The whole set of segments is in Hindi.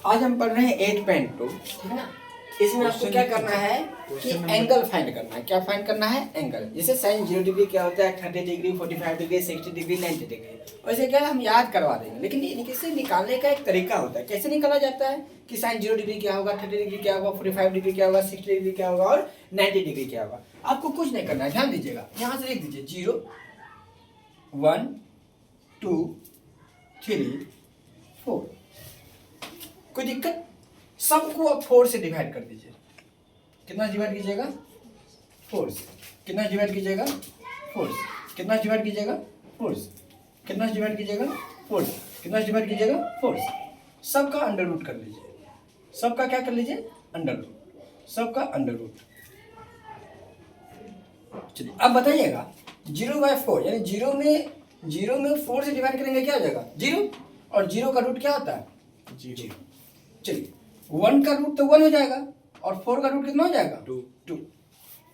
आज हम पढ़ रहे हैं 8.2, ठीक है ना। इसमें आपको क्या करना है कि एंगल फाइंड करना है। क्या फाइंड करना है? एंगल। जैसे साइन 0 डिग्री क्या होता है, 30 डिग्री, 45 डिग्री, 60 डिग्री, 90 डिग्री। वैसे क्या हम याद करवा देंगे, लेकिन इसे निकालने का एक तरीका होता है। कैसे निकाला जाता है कि साइन 0 डिग्री क्या होगा, 30 डिग्री क्या होगा, 45 डिग्री क्या होगा, 60 डिग्री क्या होगा और 90 डिग्री क्या होगा। आपको कुछ नहीं करना है, ध्यान दीजिएगा। यहाँ से लिख दीजिए 0, 1, 2, 3, 4। कोई दिक्कत? सबको आप 4 से डिवाइड कर दीजिए। कितना डिवाइड कीजिएगा? 4 से। कितना डिवाइड कीजिएगा? 4 से। कितना डिवाइड कीजिएगा? 4 से। कितना डिवाइड कीजिएगा? 4 से। कितना डिवाइड कीजिएगा? 4 से। सबका अंडर रूट कर लीजिए। सबका क्या कर लीजिए? Under root. सबका अंडर रूट। चलिए अब बताइएगा 0/4 यानी 0 में 4 से डिवाइड करेंगे क्या हो जाएगा? 0। और 0 का रूट क्या होता है? 0। चलिए 1 का रूट तो 1 हो जाएगा और 4 का रूट कितना हो जाएगा? 2।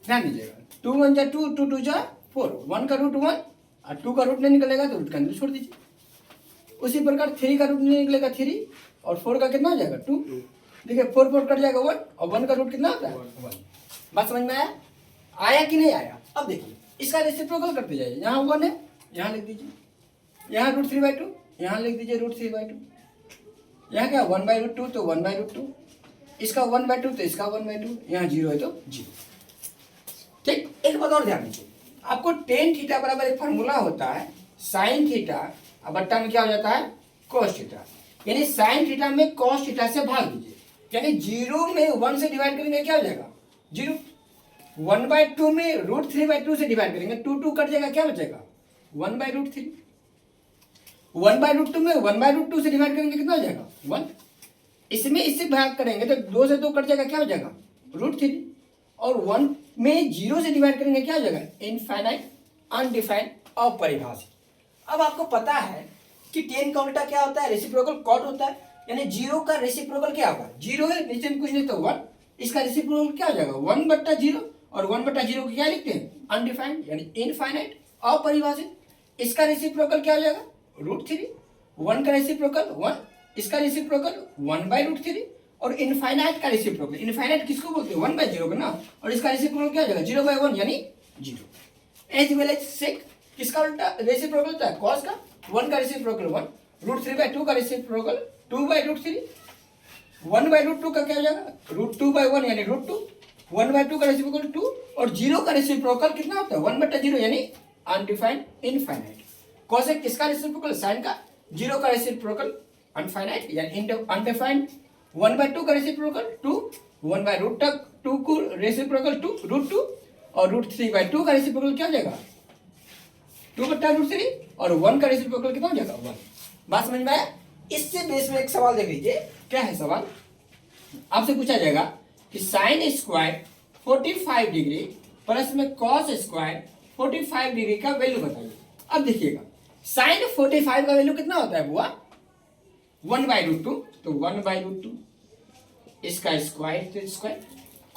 ध्यान दीजिएगा 2 1 जा 2, 2 2 जा 4। 1 का रूट 1 और 2 का रूट नहीं निकलेगा तो रूट का अंदर छोड़ दीजिए। उसी प्रकार 3 का रूट नहीं निकलेगा 3 और 4 का कितना हो जाएगा? 2। देखिए 4 4 कट जाएगा 1 और 1 का रूट कितना होता है? 1। बात समझ में आया? आया कि नहीं आया? अब देखिए इसका रेसिप्रोकल करते जाइए। यहाँ 1 है, यहाँ लिख दीजिए। यहाँ √3/2, यहाँ लिख दीजिए √3/2। यहाँ क्या 1/√2 तो 1/√2, इसका 1/2 तो इसका 1/2, यहाँ 0 है तो 0। ठीक, एक बात और ध्यान दीजिए। आपको tan थीटा बराबर एक फार्मूला होता है sin थीटा अब बट्टा में क्या हो जाता है? cos theta. यानी sin थीटा में cos थीटा से भाग दीजिए। यानी 0 में 1 से डिवाइड करेंगे क्या हो जाएगा? 0। 1/2 में √3/2 से डिवाइड करेंगे 2 2 कट जाएगा, क्या बचेगा? 1/√3। 1/√2 में 1/√2 से डिवाइड करेंगे कितना हो जाएगा? 1। इसमें इससे भाग करेंगे तो 2 से 2 कट जाएगा, क्या हो जाएगा? √3। और 1 में 0 से डिवाइड करेंगे क्या हो जाएगा? इनफाइनाइट, अनडिफाइंड, अपरिभाषित। अब आपको पता है कि tan का उल्टा क्या होता है? रेसिप्रोकल कॉट होता है। यानी 0 का रेसिप्रोकल क्या होगा? 0 है, नीचे में कुछ नहीं तो 1। इसका रेसिप्रोकल क्या हो जाएगा? 1/0 और 1/0 को क्या लिखते हैं? अनडिफाइंड यानी इनफाइनाइट, अपरिभाषित। इसका रेसिप्रोकल क्या हो जाएगा? √3। 1 का रेसिप्रोकल 1, इसका रेसिप्रोकल 1/√3 और इनफाइनाइट का रेसिप्रोकल, इनफाइनाइट किसको बोलते हैं? 1/0 का ना। और इसका रेसिप्रोकल क्या हो जाएगा? 0/1 यानी 0। एज वेल एज सेक किसका उल्टा रेसिप्रोकल होता है? cos का। 1 का रेसिप्रोकल 1, √3/2 का रेसिप्रोकल 2/√3, 1/√2 का क्या हो जाएगा? √2/1 यानी √2, 1/2 का रेसिप्रोकल 2 और 0 का रेसिप्रोकल कितना होता है? 1/0 यानी अनडिफाइंड, इनफाइनाइट। cosec किसका रेसिप्रोकल? sin का। 0 का रेसिप्रोकल अनफाइनाइट यानी अनडिफाइंड। 1/2 का रेसिप्रोकल 2, 1/√2 को रेसिप्रोकल 2 √2 और √3/2 का रेसिप्रोकल क्या हो जाएगा? 2/√3 और 1 का रेसिप्रोकल कितना हो जाएगा? 1। बात समझ में आया? इससे बेस में एक सवाल देख लीजिए। क्या है सवाल? आपसे पूछा जाएगा कि साइन स्क्वायर 45 डिग्री प्लस में कॉस स्क्वायर 45 डिग्री का वैल्यू बताइए। अब देखिएगा साइन 45 का वैल्यू कितना होता है बुआ? 1/√2 तो 1/√2, इसका स्क्वायर तो स्क्वायर।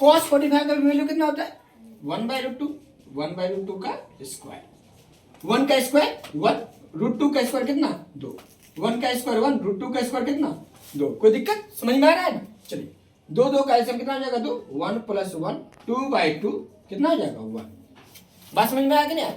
cos 45 का वैल्यू कितना होता है? 1/√2, 1/√2 का स्क्वायर। 1 का स्क्वायर 1, √2 का स्क्वायर कितना? 2। 1 का स्क्वायर 1, √2 का स्क्वायर कितना? 2। कोई दिक्कत? समझ में आ रहा है ना? चलिए 2 2 का एलसीएम कितना हो जाएगा? 2। 1 + 1 2/2 कितना हो जाएगा? 1। बात समझ में आ गई ना?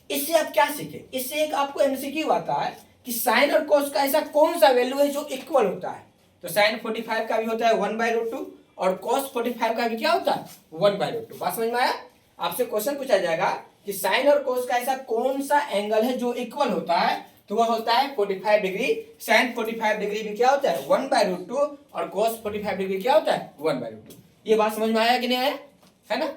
इससे आप क्या सीखे? इससे एक आपको एमसीक्यू आता है कि साइन और cos का ऐसा कौन सा वैल्यू है जो इक्वल होता है। तो साइन 45 का भी होता है 1/√2 और cos 45 का भी क्या होता है? 1/√2। बात समझ में आया? आपसे क्वेश्चन पूछा जाएगा कि साइन और cos का ऐसा कौन सा एंगल है जो इक्वल होता है, तो वह होता है 45 डिग्री। साइन 45 डिग्री भी क्या होता है? 1/√2 और cos 45 डिग्री क्या होता है? 1/√2। ये बात समझ में आया कि नहीं आया? है ना?